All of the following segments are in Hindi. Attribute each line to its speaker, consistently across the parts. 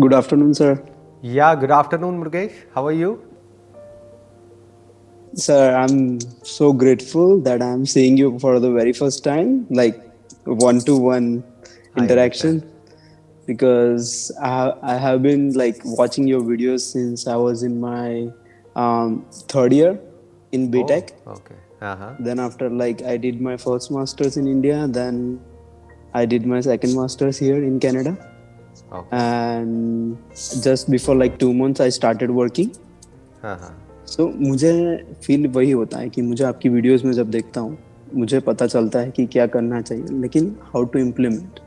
Speaker 1: Good afternoon, sir.
Speaker 2: Yeah, good afternoon, Murgesh. How are you?
Speaker 1: Sir, I'm so grateful that I'm seeing you for the very first time, like one-to-one
Speaker 2: I understand.
Speaker 1: interaction, because I have been like watching your videos since I was in my third year in
Speaker 2: Oh,
Speaker 1: BTech.
Speaker 2: okay. Uh-huh.
Speaker 1: Then after like I did my first masters in India, then I did my second masters here in Canada,
Speaker 2: Okay.
Speaker 1: and just before like 2 months I started working.
Speaker 2: Uh-huh.
Speaker 1: सो मुझे फील वही होता है कि मुझे आपकी वीडियोस में जब देखता हूँ मुझे पता चलता है कि क्या करना चाहिए लेकिन हाउ टू इम्प्लीमेंट।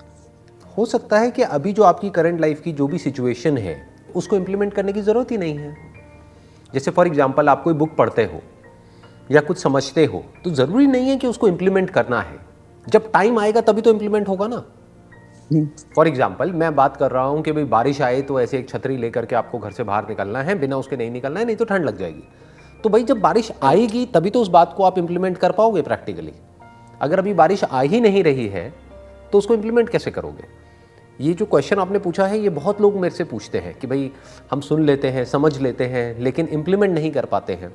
Speaker 2: हो सकता है कि अभी जो आपकी करंट लाइफ की जो भी सिचुएशन है उसको इम्प्लीमेंट करने की ज़रूरत ही नहीं है। जैसे फॉर एग्जांपल आप कोई बुक पढ़ते हो या कुछ समझते हो तो ज़रूरी नहीं है कि उसको इम्प्लीमेंट करना है। जब टाइम आएगा तभी तो इम्प्लीमेंट होगा ना। फॉर एग्जाम्पल मैं बात कर रहा हूँ कि भाई बारिश आए तो ऐसे एक छतरी लेकर के आपको घर से बाहर निकलना है, बिना उसके नहीं निकलना है, नहीं तो ठंड लग जाएगी। तो भाई जब बारिश आएगी तभी तो उस बात को आप इम्प्लीमेंट कर पाओगे प्रैक्टिकली। अगर अभी बारिश आ ही नहीं रही है तो उसको इम्प्लीमेंट कैसे करोगे? ये जो क्वेश्चन आपने पूछा है ये बहुत लोग मेरे से पूछते हैं कि भाई हम सुन लेते हैं, समझ लेते हैं, लेकिन इम्प्लीमेंट नहीं कर पाते हैं।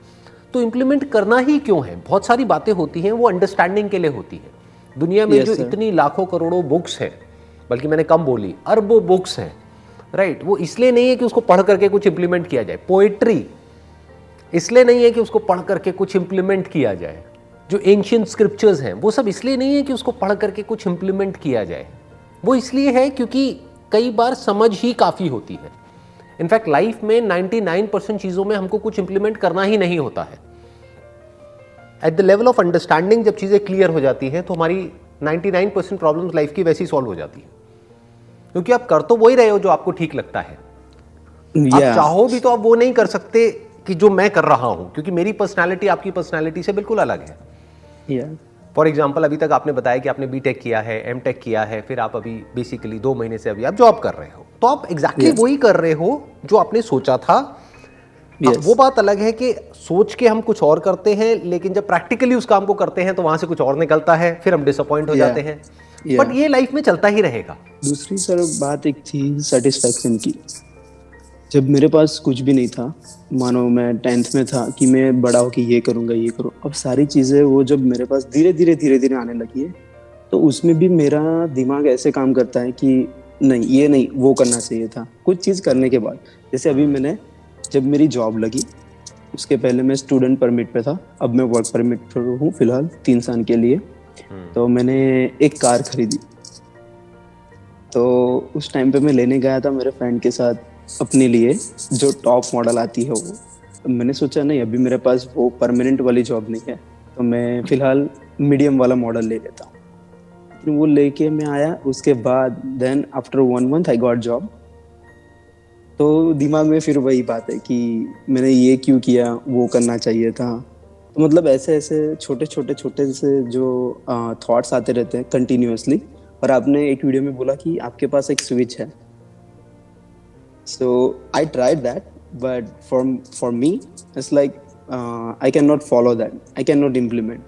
Speaker 2: तो इम्प्लीमेंट करना ही क्यों है? बहुत सारी बातें होती हैं वो अंडरस्टैंडिंग के लिए होती हैं। दुनिया में जो
Speaker 1: यस सर।
Speaker 2: इतनी लाखों करोड़ों बुक्स हैं, बल्कि मैंने कम बोली, अरबों बुक्स हैं, राइट, वो इसलिए नहीं है कि उसको पढ़ करके कुछ इंप्लीमेंट किया जाए। पोएट्री इसलिए नहीं है कि उसको पढ़ करके कुछ इंप्लीमेंट किया जाए। जो एंशिएंट स्क्रिप्चर्स हैं वो सब इसलिए नहीं है कि उसको पढ़ करके कुछ इंप्लीमेंट किया जाए। वो इसलिए है क्योंकि कई बार समझ ही काफ़ी होती है। इनफैक्ट लाइफ में 99% चीज़ों में हमको कुछ इंप्लीमेंट करना ही नहीं होता है। At the level of understanding जब चीज़ें क्लियर हो जाती हैं तो हमारी 99% प्रॉब्लम्स लाइफ की वैसी सॉल्व हो जाती है, क्योंकि आप कर तो वही रहे हो जो आपको ठीक लगता है। आप
Speaker 1: या
Speaker 2: चाहो भी तो आप वो नहीं कर सकते कि जो मैं कर रहा हूं, क्योंकि मेरी पर्सनालिटी आपकी पर्सनालिटी से बिल्कुल अलग है।
Speaker 1: या
Speaker 2: फॉर एग्जाम्पल अभी तक आपने बताया कि आपने बीटेक किया है, एमटेक किया है, फिर आप अभी बेसिकली 2 महीने से अभी आप जॉब कर रहे हो, तो आप एग्जैक्टली वही कर रहे हो जो आपने सोचा था। अब
Speaker 1: यस
Speaker 2: वो बात अलग है कि सोच के हम कुछ और करते हैं, लेकिन जब प्रैक्टिकली उस काम को करते हैं तो वहां से कुछ और निकलता है, फिर हम डिसअपॉइंट हो
Speaker 1: या
Speaker 2: जाते हैं।
Speaker 1: या
Speaker 2: बट ये लाइफ में चलता ही रहेगा।
Speaker 1: दूसरी सर बात एक थी सेटिस्फैक्शन की। जब मेरे पास कुछ भी नहीं था, मानो मैं 10th में था कि मैं बड़ा होके ये करूँगा ये करूँ, अब सारी चीज़ें वो जब मेरे पास धीरे धीरे आने लगी है तो उसमें भी मेरा दिमाग ऐसे काम करता है कि नहीं ये नहीं वो करना चाहिए था कुछ चीज़ करने के बाद। जैसे अभी मैंने जब मेरी जॉब लगी उसके पहले मैं स्टूडेंट परमिट पे था, अब मैं वर्क परमिट पर हूँ फिलहाल 3 साल के लिए। तो मैंने एक कार खरीदी। तो उस टाइम पे मैं लेने गया था मेरे फ्रेंड के साथ अपने लिए जो टॉप मॉडल आती है वो। तो मैंने सोचा नहीं अभी मेरे पास वो परमानेंट वाली जॉब नहीं है तो मैं फिलहाल मीडियम वाला मॉडल ले लेता हूँ। फिर वो लेके मैं आया, उसके बाद then after 1 month I got job. तो दिमाग में फिर वही बात है कि मैंने ये क्यों किया, वो करना चाहिए था। तो मतलब ऐसे ऐसे छोटे से जो थॉट्स आते रहते हैं कंटिन्यूअसली। और आपने एक वीडियो में बोला कि आपके पास एक स्विच है, so I tried that but for me it's like I can not follow that, I can not implement.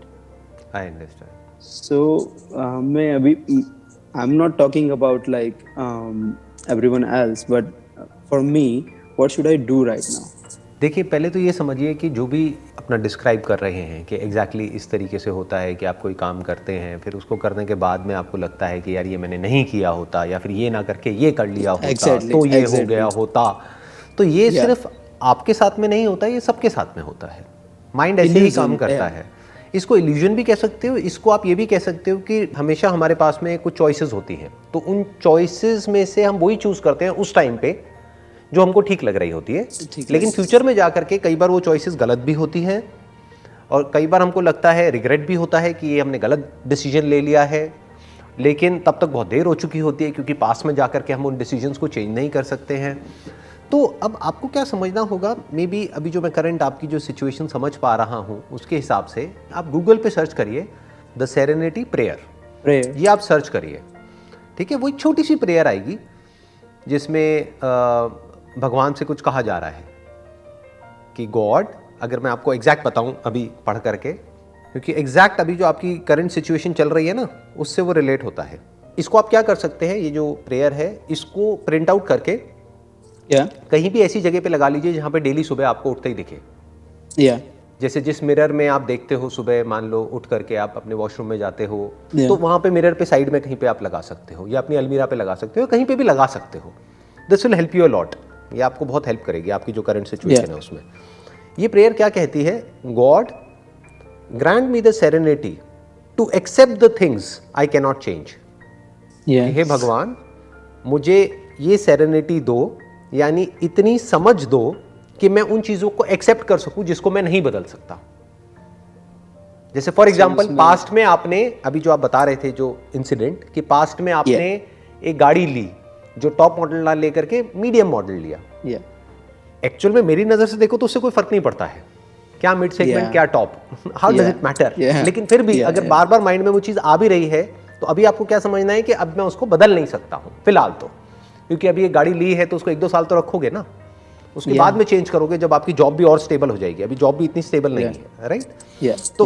Speaker 2: I understand.
Speaker 1: So मैं अभी I'm not talking about like everyone else, but for me what should I do right now?
Speaker 2: देखिए पहले तो ये समझिए कि जो भी अपना डिस्क्राइब कर रहे हैं कि एग्जैक्टली इस तरीके से होता है कि आप कोई काम करते हैं, फिर उसको करने के बाद में आपको लगता है कि यार ये मैंने नहीं किया होता, या फिर ये ना करके ये कर लिया होता
Speaker 1: Exactly,
Speaker 2: तो ये हो गया
Speaker 1: exactly.
Speaker 2: होता। तो ये
Speaker 1: Yeah,
Speaker 2: सिर्फ आपके साथ में नहीं होता, ये सबके साथ में होता है। माइंड ऐसे ही काम
Speaker 1: illusion,
Speaker 2: करता
Speaker 1: yeah.
Speaker 2: है। इसको इल्यूजन भी कह सकते हो, इसको आप ये भी कह सकते हो कि हमेशा हमारे पास में कुछ चॉइसेस होती हैं, तो उन चॉइसेस में से हम वही चूज करते हैं उस टाइम पे जो हमको ठीक लग रही होती है।
Speaker 1: ठीक
Speaker 2: लेकिन
Speaker 1: लगे।
Speaker 2: फ्यूचर में जाकर के कई बार वो चॉइसेस गलत भी होती हैं, और कई बार हमको लगता है, रिग्रेट भी होता है कि ये हमने गलत डिसीजन ले लिया है, लेकिन तब तक बहुत देर हो चुकी होती है क्योंकि पास में जाकर के हम उन डिसीजंस को चेंज नहीं कर सकते हैं। तो अब आपको क्या समझना होगा, मे बी अभी जो मैं करंट आपकी जो सिचुएशन समझ पा रहा हूँ उसके हिसाब से आप गूगल पे सर्च करिए द सेरेनिटी प्रेयर,
Speaker 1: Prayer.
Speaker 2: ये आप सर्च करिए, ठीक है। वो एक छोटी सी प्रेयर आएगी जिसमें भगवान से कुछ कहा जा रहा है कि गॉड, अगर मैं आपको एग्जैक्ट बताऊं अभी पढ़ करके, क्योंकि एग्जैक्ट अभी जो आपकी करंट सिचुएशन चल रही है ना उससे वो रिलेट होता है। इसको आप क्या कर सकते हैं, ये जो प्रेयर है इसको प्रिंट आउट करके
Speaker 1: या
Speaker 2: कहीं भी ऐसी जगह पे लगा लीजिए जहाँ पे डेली सुबह आपको उठते ही दिखे।
Speaker 1: या
Speaker 2: जैसे जिस मिरर में आप देखते हो सुबह, मान लो उठ करके आप अपने वॉशरूम में जाते हो,
Speaker 1: Yeah.
Speaker 2: तो वहाँ पे मिरर पे साइड में कहीं पे आप लगा सकते हो, या अपनी अलमीरा पे लगा सकते हो, कहीं पे भी लगा सकते हो। This will help you a lot. ये आपको बहुत हेल्प करेगी आपकी जो करंट सिचुएशन है उसमें। ये प्रेयर क्या कहती है? God grant me the serenity to accept the things I can not change.
Speaker 1: या
Speaker 2: हे भगवान, मुझे ये सेरेनिटी दो, यानी इतनी समझ दो कि मैं उन चीजों को एक्सेप्ट कर सकूं जिसको मैं नहीं बदल सकता। जैसे फॉर एग्जांपल पास्ट में आपने, अभी जो आप बता रहे थे जो इंसिडेंट, कि पास्ट में आपने एक गाड़ी ली जो टॉप मॉडल ना लेकर के मीडियम मॉडल लिया।
Speaker 1: या
Speaker 2: एक्चुअल में मेरी नजर से देखो तो उससे कोई फर्क नहीं पड़ता है, क्या मिड सेगमेंट क्या top, how does it matter. लेकिन फिर भी अगर बार बार माइंड में वो चीज आ भी रही है तो अभी आपको क्या समझना है कि अब मैं उसको बदल नहीं सकता हूं फिलहाल तो, क्योंकि अभी एक गाड़ी ली है तो उसको 1-2 साल तो रखोगे ना, उसके बाद में चेंज करोगे जब आपकी जॉब भी और स्टेबल हो जाएगी। अभी जॉब भी इतनी स्टेबल नहीं है, राइट? तो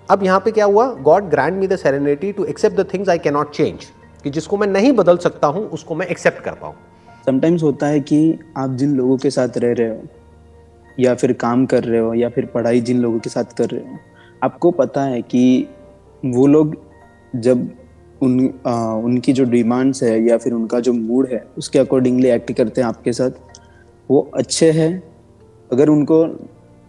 Speaker 2: अब यहाँ पे क्या हुआ? God grant me the serenity to accept the things I can not change, कि जिसको मैं नहीं बदल सकता हूं उसको मैं एक्सेप्ट कर पाऊं।
Speaker 1: समटाइम्स होता है कि आप जिन लोगों के साथ रह रहे हो या फिर काम कर रहे हो या फिर पढ़ाई जिन लोगों के साथ कर रहे हो, आपको पता है कि वो लोग जब उनकी जो डिमांड्स है या फिर उनका जो मूड है उसके अकॉर्डिंगली एक्ट करते हैं आपके साथ, वो अच्छे हैं। अगर उनको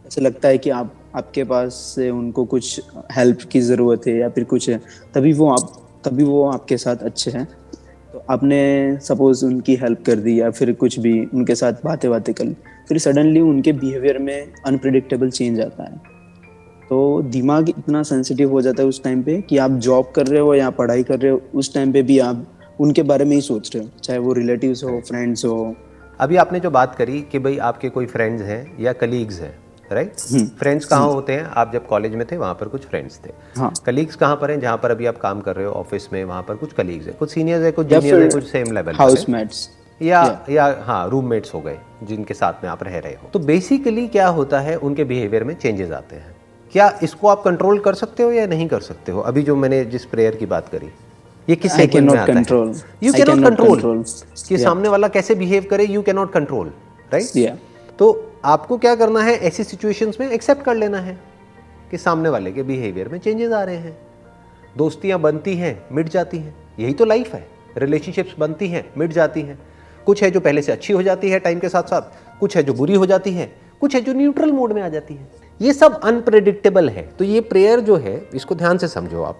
Speaker 1: ऐसा लगता है कि आपके पास से उनको कुछ हेल्प की ज़रूरत है या फिर कुछ है, तभी वो आपके साथ अच्छे हैं। तो आपने सपोज उनकी हेल्प कर दी या फिर कुछ भी उनके साथ बातें कर ली, फिर सडनली उनके बिहेवियर में अनप्रिडिक्टेबल चेंज आता है। तो दिमाग इतना सेंसिटिव हो जाता है उस टाइम पे कि आप जॉब कर रहे हो या पढ़ाई कर रहे हो, उस टाइम पे भी आप उनके बारे में ही सोच रहे हो, चाहे वो रिलेटिव्स हो, फ्रेंड्स हो।
Speaker 2: अभी आपने जो बात करी कि भाई आपके कोई फ्रेंड्स हैं या कलीग्स हैं, राइट? फ्रेंड्स कहाँ होते हैं? आप जब कॉलेज में थे वहाँ पर कुछ फ्रेंड्स थे।
Speaker 1: हाँ।
Speaker 2: कलीग्स कहाँ पर हैं? जहाँ पर अभी आप काम कर रहे हो ऑफिस में, वहाँ पर कुछ कलीग्स हैं, कुछ सीनियर्स हैं, कुछ जूनियर्स हैं, कुछ सेम लेवल
Speaker 1: हाउसमेट्स
Speaker 2: या हाँ रूममेट्स हो गए जिनके साथ में आप रह रहे हो। तो बेसिकली क्या होता है, उनके बिहेवियर में चेंजेस आते हैं। क्या इसको आप कंट्रोल कर सकते हो या नहीं कर सकते हो? अभी जो मैंने जिस प्रेयर की बात करी, ये किस सेगमेंट में आता है? यू कैन नॉट कंट्रोल कि सामने वाला कैसे बिहेव करे, you can not control, right? तो आपको क्या करना है, ऐसी सिचुएशंस में एक्सेप्ट कर लेना है कि सामने वाले के बिहेवियर में चेंजेस आ रहे हैं। दोस्तियां बनती हैं, मिट जाती हैं, यही तो लाइफ है। रिलेशनशिप्स बनती हैं, मिट जाती हैं, कुछ है जो पहले से अच्छी हो जाती है टाइम के साथ साथ, कुछ है जो बुरी हो जाती है, कुछ है जो न्यूट्रल मोड में आ जाती है। ये सब अनप्रेडिक्टेबल है। तो ये प्रेयर जो है, इसको ध्यान से समझो आप।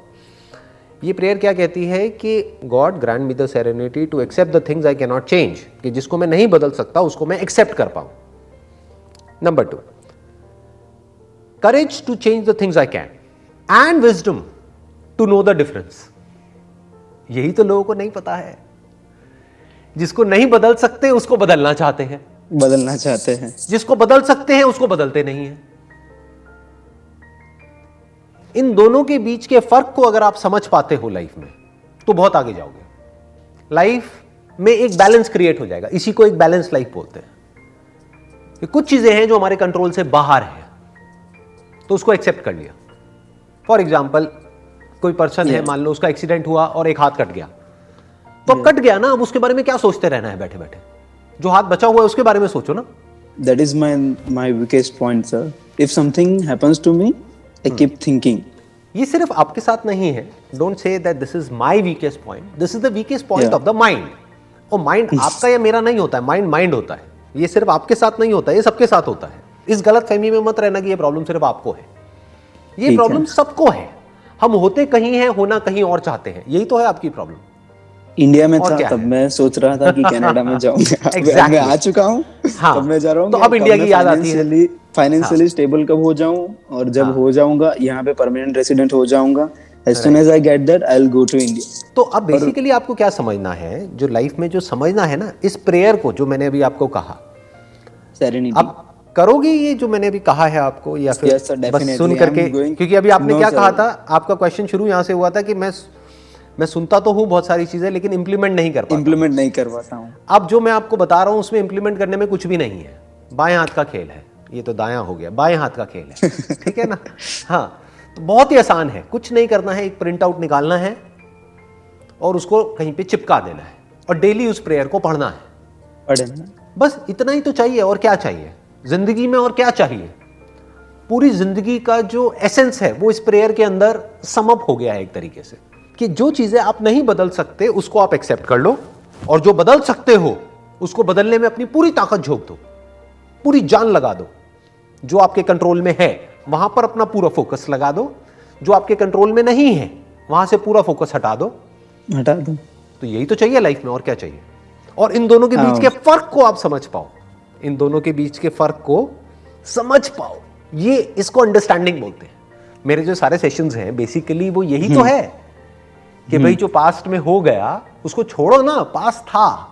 Speaker 2: ये प्रेयर क्या कहती है कि God grant me the serenity to accept the things I can not change, कि जिसको मैं नहीं बदल सकता उसको मैं एक्सेप्ट कर पाऊं। Number 2, courage to change the things I can and wisdom to know the difference. यही तो लोगों को नहीं पता है। जिसको नहीं बदल सकते उसको बदलना चाहते हैं, जिसको बदल सकते हैं उसको बदलते नहीं हैं। इन दोनों के बीच के फर्क को अगर आप समझ पाते हो लाइफ में, तो बहुत आगे जाओगे। लाइफ में एक बैलेंस क्रिएट हो जाएगा। इसी को एक बैलेंस लाइफ बोलते हैं। कि कुछ चीजें हैं जो हमारे कंट्रोल से बाहर है, तो उसको एक्सेप्ट कर लिया। फॉर एग्जाम्पल, कोई पर्सन है, मान लो उसका एक्सीडेंट हुआ और एक हाथ कट गया, तो कट गया ना, अब उसके बारे में क्या सोचते रहना है बैठे बैठे? जो हाथ बचा हुआ है उसके बारे में सोचो ना।
Speaker 1: That is my weakest point, sir. If something happens to me, I keep thinking.
Speaker 2: ये सिर्फ आपके साथ नहीं है। Don't say that this is my weakest point, this is the weakest point of the mind. और माइंड आपका या मेरा नहीं होता है, माइंड होता है। ये सिर्फ आपके साथ नहीं होता है, ये सबके साथ होता है। इस गलत फहमी में मत रहना कि ये प्रॉब्लम सिर्फ आपको है। ये प्रॉब्लम सबको है। हम होते कहीं हैं, होना कहीं और चाहते हैं। यही तो है आपकी प्रॉब्लम।
Speaker 1: इंडिया में था तब मैं सोच रहा था कि कनाडा में जाऊंगा। exactly. मैं आ चुका हूँ,
Speaker 2: हाँ,
Speaker 1: तब मैं जा रहा हूँ।
Speaker 2: तो अब इंडिया की याद आती है।
Speaker 1: फाइनेंशियली स्टेबल कब हो जाऊं, और जब हो जाऊंगा यहाँ पे परमानेंट रेसिडेंट हो जाऊंगा, as soon as I get that I'll go to India.
Speaker 2: तो अब बेसिकली आपको क्या समझना है, जो लाइफ में जो समझना है ना, इस प्रेयर को जो मैंने अभी आपको कहा,
Speaker 1: सेरेनिटी,
Speaker 2: अब करोगे ये जो मैंने अभी कहा है आपको, या फिर बस सुन करके? क्योंकि अभी आपने क्या कहा था, आपका क्वेश्चन शुरू यहाँ से हुआ था कि मैं सुनता तो हूँ बहुत सारी चीजें, लेकिन इंप्लीमेंट नहीं कर पाता हूँ। अब जो मैं आपको बता रहा हूँ उसमें इंप्लीमेंट करने में कुछ भी नहीं है। बाएं हाथ का खेल है, ये तो दायां हो गया, बाएं हाथ का खेल है। ठीक है ना? हाँ, तो बहुत ही आसान है। कुछ नहीं करना है, एक प्रिंट आउट निकालना है और उसको कहीं पे चिपका देना है, और डेली उस प्रेयर को पढ़ना है। बस इतना ही तो चाहिए, और क्या चाहिए जिंदगी में, और क्या चाहिए? पूरी जिंदगी का जो एसेंस है वो इस प्रेयर के अंदर समअप हो गया है एक तरीके से, कि जो चीजें आप नहीं बदल सकते उसको आप एक्सेप्ट कर लो, और जो बदल सकते हो उसको बदलने में अपनी पूरी ताकत झोंक दो, पूरी जान लगा दो। जो आपके कंट्रोल में है वहां पर अपना पूरा फोकस लगा दो, जो आपके कंट्रोल में नहीं है वहां से पूरा फोकस हटा दो। तो यही तो चाहिए लाइफ में, और क्या चाहिए? और इन दोनों के बीच के फर्क को आप समझ पाओ, इन दोनों के बीच के फर्क को समझ पाओ, ये इसको अंडरस्टैंडिंग बोलते हैं। मेरे जो सारे सेशंस हैं बेसिकली वो यही तो है कि भाई जो पास्ट में हो गया उसको छोड़ो ना, पास्ट था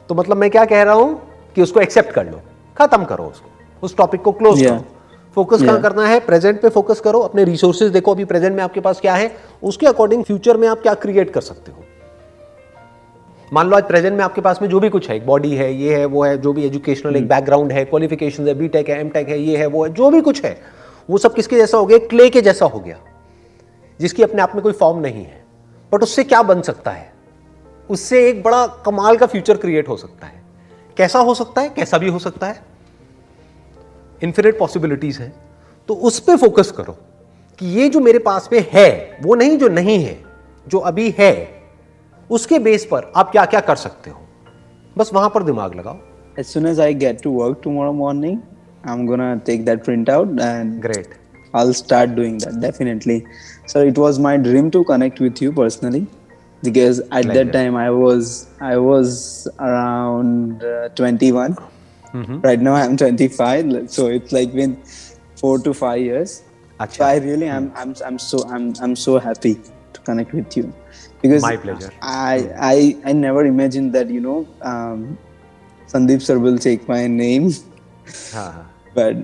Speaker 2: तो मतलब मैं क्या कह रहा हूं कि उसको एक्सेप्ट कर लो, खत्म करो उसको, उस टॉपिक को क्लोज करो। फोकस कहां करना है? प्रेजेंट पे फोकस करो, अपने रिसोर्सेज देखो अभी प्रेजेंट में आपके पास क्या है, उसके अकॉर्डिंग फ्यूचर में आप क्या क्रिएट कर सकते हो। मान लो आज प्रेजेंट में आपके पास में जो भी कुछ है, एक बॉडी है, ये है, वो है, जो भी एजुकेशनल एक बैकग्राउंड है, क्वालिफिकेशंस है, बीटेक है, एमटेक है, ये है, वो है, जो भी कुछ है, वो सब किसके जैसा हो गया? क्ले के जैसा हो गया, जिसकी अपने आप में कोई फॉर्म नहीं है। बट उससे क्या बन सकता है? उससे एक बड़ा कमाल का फ्यूचर क्रिएट हो सकता है। कैसा हो सकता है? कैसा भी हो सकता है, इन्फिनिट पॉसिबिलिटीज है। तो उस पे फोकस करो कि ये जो मेरे पास में है वो नहीं जो नहीं है, जो अभी है उसके बेस पर आप क्या क्या कर सकते हो, बस वहां पर दिमाग लगाओ।
Speaker 1: As soon as I get to work tomorrow morning, I'm gonna take that printout and
Speaker 2: Great.
Speaker 1: I'll start doing that definitely. So it was my dream to connect with you personally, because at
Speaker 2: Pleasure.
Speaker 1: that time I was around 21. Right now I'm 25, so it's like been 4 to 5 years.
Speaker 2: अच्छा.
Speaker 1: So I really I'm so happy to connect with you, because
Speaker 2: My pleasure.
Speaker 1: I never imagined that Sandeep sir will take my name.
Speaker 2: हाँ.
Speaker 1: But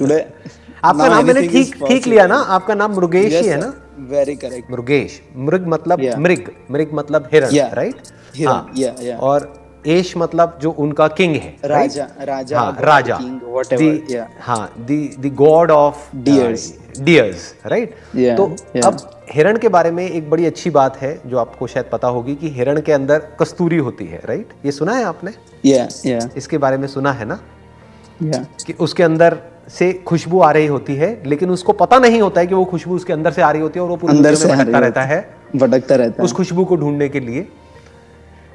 Speaker 1: today
Speaker 2: आपका नाम मैंने ठीक लिया ना? आपका नाम मृगेश ही है ना?
Speaker 1: Very correct.
Speaker 2: मृगेश, मृग मतलब
Speaker 1: Yeah.
Speaker 2: मृग मतलब हिरण, राइट?
Speaker 1: हिरण, yeah.
Speaker 2: और एश मतलब जो उनका किंग है,
Speaker 1: राजा,
Speaker 2: हाँ, राजा,
Speaker 1: king, whatever, yeah.
Speaker 2: हाँ, the god of deers, right?
Speaker 1: Yeah,
Speaker 2: तो
Speaker 1: yeah.
Speaker 2: अब हिरण के बारे में एक बड़ी अच्छी बात है जो आपको शायद पता होगी कि हिरण के अंदर कस्तूरी होती है, राइट? ये सुना है आपने?
Speaker 1: Yeah.
Speaker 2: इसके बारे में सुना है ना?
Speaker 1: Yeah.
Speaker 2: कि उसके अंदर से खुशबू आ रही होती है, लेकिन उसको पता नहीं होता है कि वो खुशबू उसके अंदर से आ रही होती है, और वो पूरे
Speaker 1: अंदर
Speaker 2: दुनिया में भटकता रहता है
Speaker 1: उस
Speaker 2: खुशबू को ढूंढने के लिए,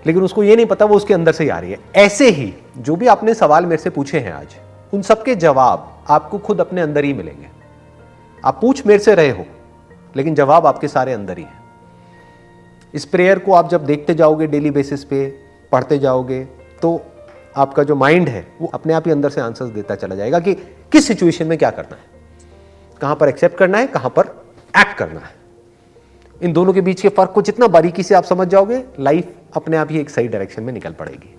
Speaker 2: लेकिन उसको ये नहीं पता वो उसके अंदर से ही आ रही है। ऐसे ही जो भी आपने सवाल मेरे से पूछे हैं आज, उन सबके जवाब आपको खुद अपने अंदर ही मिलेंगे। आप पूछ मेरे से रहे हो, लेकिन जवाब आपके सारे अंदर ही है। इस प्रेयर को आप जब देखते जाओगे, डेली बेसिस पे पढ़ते जाओगे, तो आपका जो माइंड है वो अपने आप ही अंदर से आंसर्स देता चला जाएगा कि किस सिचुएशन में क्या करना है, कहां पर एक्सेप्ट करना है, कहां पर एक्ट करना है। इन दोनों के बीच के फर्क को जितना बारीकी से आप समझ जाओगे, लाइफ अपने आप ही एक सही डायरेक्शन में निकल पड़ेगी।